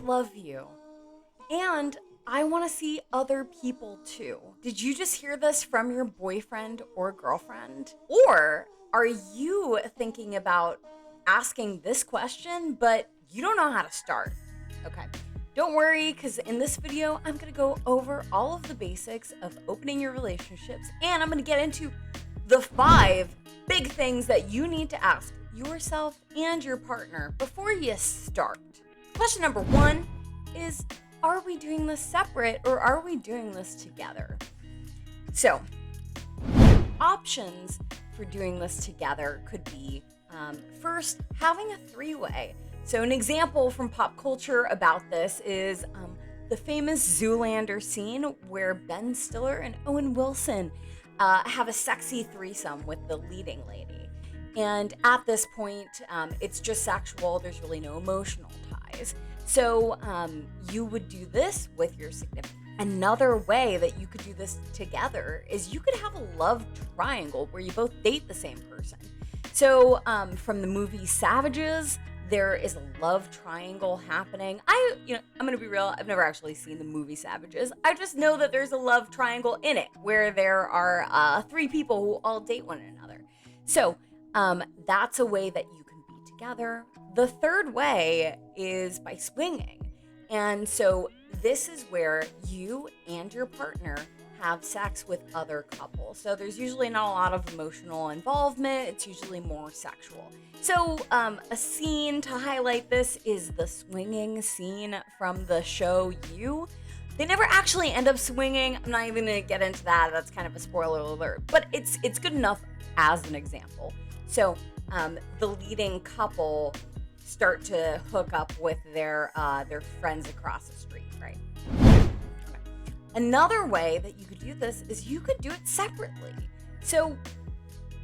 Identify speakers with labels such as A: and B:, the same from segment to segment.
A: love you. And I want to see other people too. Did you just hear this from your boyfriend or girlfriend? Or are you thinking about asking this question, but you don't know how to start? Okay, don't worry, because in this video, I'm going to go over all of the basics of opening your relationships, and I'm going to get into the 5 big things that you need to ask yourself and your partner before you start. Question number 1 is, are we doing this separate or are we doing this together? So, options for doing this together could be, first, having a 3-way. So an example from pop culture about this is the famous Zoolander scene where Ben Stiller and Owen Wilson have a sexy threesome with the leading lady. And at this point, it's just sexual. There's really no emotional ties. So you would do this with your significant. Another way that you could do this together is you could have a love triangle where you both date the same person. So from the movie Savages, there is a love triangle happening. I'm gonna be real, I've never actually seen the movie Savages. I just know that there's a love triangle in it where there are 3 people who all date one another. So that's a way that you can be together. The third way is by swinging. And so this is where you and your partner have sex with other couples. So there's usually not a lot of emotional involvement. It's usually more sexual. So a scene to highlight this is the swinging scene from the show You. They never actually end up swinging. I'm not even gonna get into that. That's kind of a spoiler alert, but it's good enough as an example. So the leading couple start to hook up with their friends across the street, right? Okay. Another way that you could do this is you could do it separately. So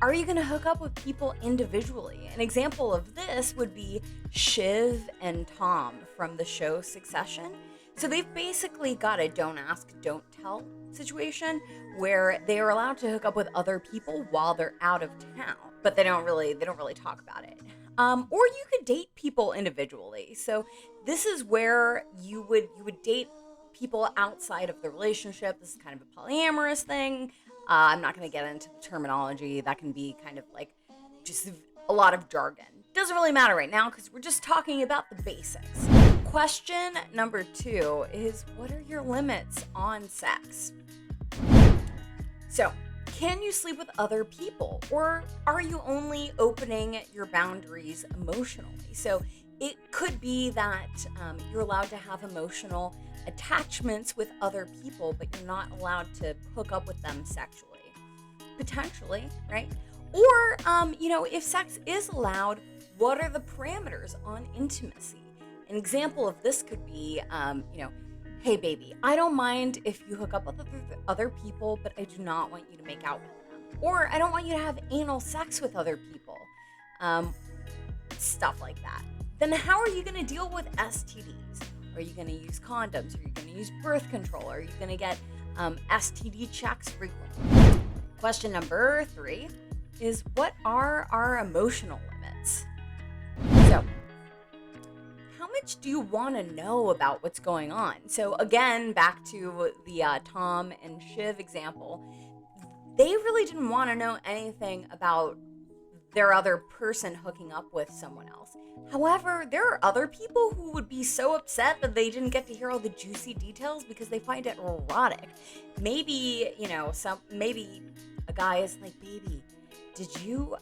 A: are you going to hook up with people individually? An example of this would be Shiv and Tom from the show Succession. So they've basically got a don't ask, don't tell situation where they are allowed to hook up with other people while they're out of town, but they don't really talk about it. Or you could date people individually. So this is where you would date people outside of the relationship. This is kind of a polyamorous thing. I'm not going to get into the terminology. That can be kind of like just a lot of jargon. Doesn't really matter right now because we're just talking about the basics. Question number 2 is, what are your limits on sex? So, can you sleep with other people, or are you only opening your boundaries emotionally? So it could be that you're allowed to have emotional attachments with other people, but you're not allowed to hook up with them sexually. Potentially, right? Or, if sex is allowed, what are the parameters on intimacy? An example of this could be, hey baby, I don't mind if you hook up with other people, but I do not want you to make out with them. Or I don't want you to have anal sex with other people. Stuff like that. Then how are you going to deal with STDs? Are you going to use condoms? Are you going to use birth control? Are you going to get STD checks frequently? Question number 3 is, what are our emotional limits? So, how much do you want to know about what's going on? So again, back to the Tom and Shiv example, they really didn't want to know anything about their other person hooking up with someone else. However, there are other people who would be so upset that they didn't get to hear all the juicy details because they find it erotic. Maybe, maybe a guy is like, baby, did you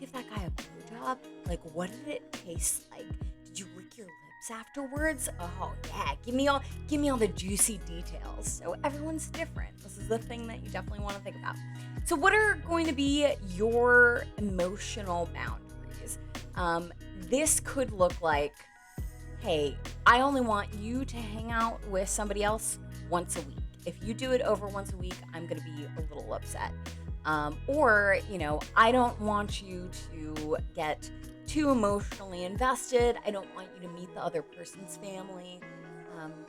A: give that guy a blowjob? Like, what did it taste like? Did you lick your lips afterwards? Oh yeah, give me all the juicy details. So everyone's different. This is the thing that you definitely want to think about. So what are going to be your emotional boundaries? This could look like, hey, I only want you to hang out with somebody else once a week. If you do it over once a week, I'm going to be a little upset. Or, I don't want you to get too emotionally invested. I don't want you to meet the other person's family,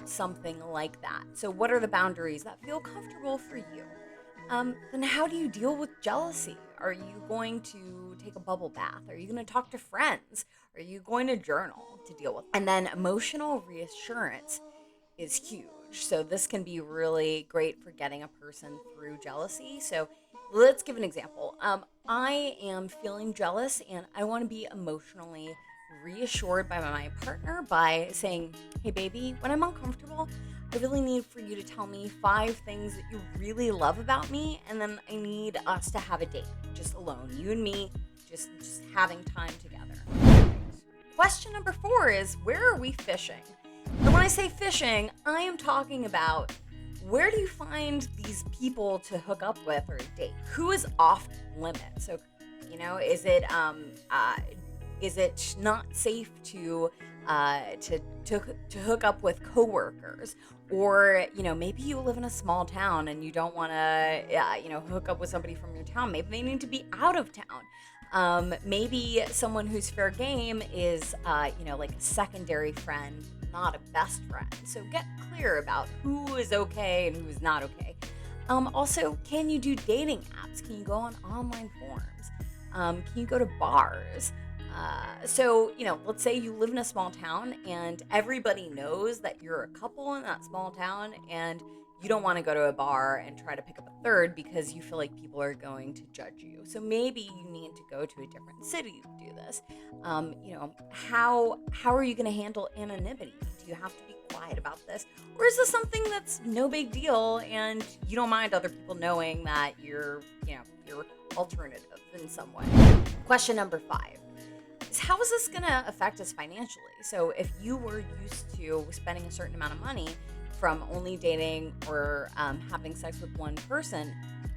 A: something like that. So what are the boundaries that feel comfortable for you? Then how do you deal with jealousy? Are you going to take a bubble bath? Are you going to talk to friends? Are you going to journal to deal with? And then emotional reassurance is huge. So this can be really great for getting a person through jealousy. So let's give an example. I am feeling jealous and I want to be emotionally reassured by my partner by saying, hey, baby, when I'm uncomfortable, I really need for you to tell me 5 things that you really love about me. And then I need us to have a date, just alone, you and me, just having time together. Question number 4 is, where are we fishing? And when I say fishing, I am talking about, where do you find these people to hook up with or date? Who is off limit? So, is it not safe to hook up with coworkers? Or, maybe you live in a small town and you don't want to, hook up with somebody from your town. Maybe they need to be out of town. Maybe someone who's fair game is, like a secondary friend, not a best friend. So get clear about who is okay and who is not okay. Also, can you do dating apps? Can you go on online forums? Can you go to bars? So, let's say you live in a small town and everybody knows that you're a couple in that small town and you don't want to go to a bar and try to pick up a third because you feel like people are going to judge you. So maybe you need to go to a different city to do this. How are you going to handle anonymity? Do you have to be quiet about this? Or is this something that's no big deal and you don't mind other people knowing that you're alternative in some way? Question number 5. How is this going to affect us financially? So if you were used to spending a certain amount of money from only dating or having sex with one person,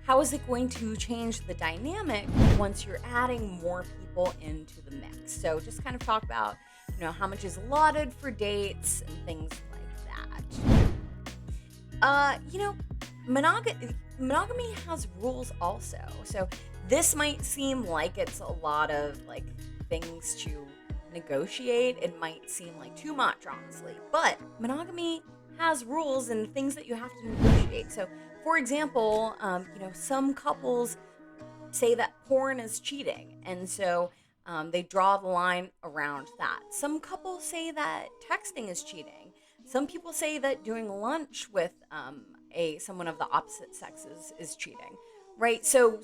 A: how is it going to change the dynamic once you're adding more people into the mix? So just kind of talk about, how much is allotted for dates and things like that. Monogamy has rules also. So this might seem like it's a lot of things to negotiate. It might seem like too much, honestly, but monogamy has rules and things that you have to negotiate. So for example, some couples say that porn is cheating, and so they draw the line around that. Some couples say that texting is cheating. Some people say that doing lunch with someone of the opposite sex is cheating, right? So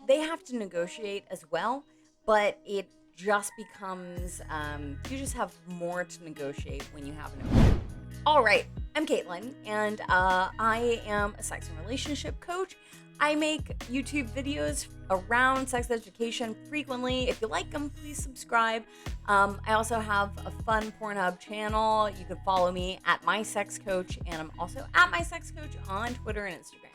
A: they have to negotiate as well, but it just becomes, you just have more to negotiate when you have an open. All right, I'm Caitlin, and I am a sex and relationship coach. I make YouTube videos around sex education frequently. If you like them, please subscribe. I also have a fun Pornhub channel. You can follow me at My Sex Coach, and I'm also at My Sex Coach on Twitter and Instagram.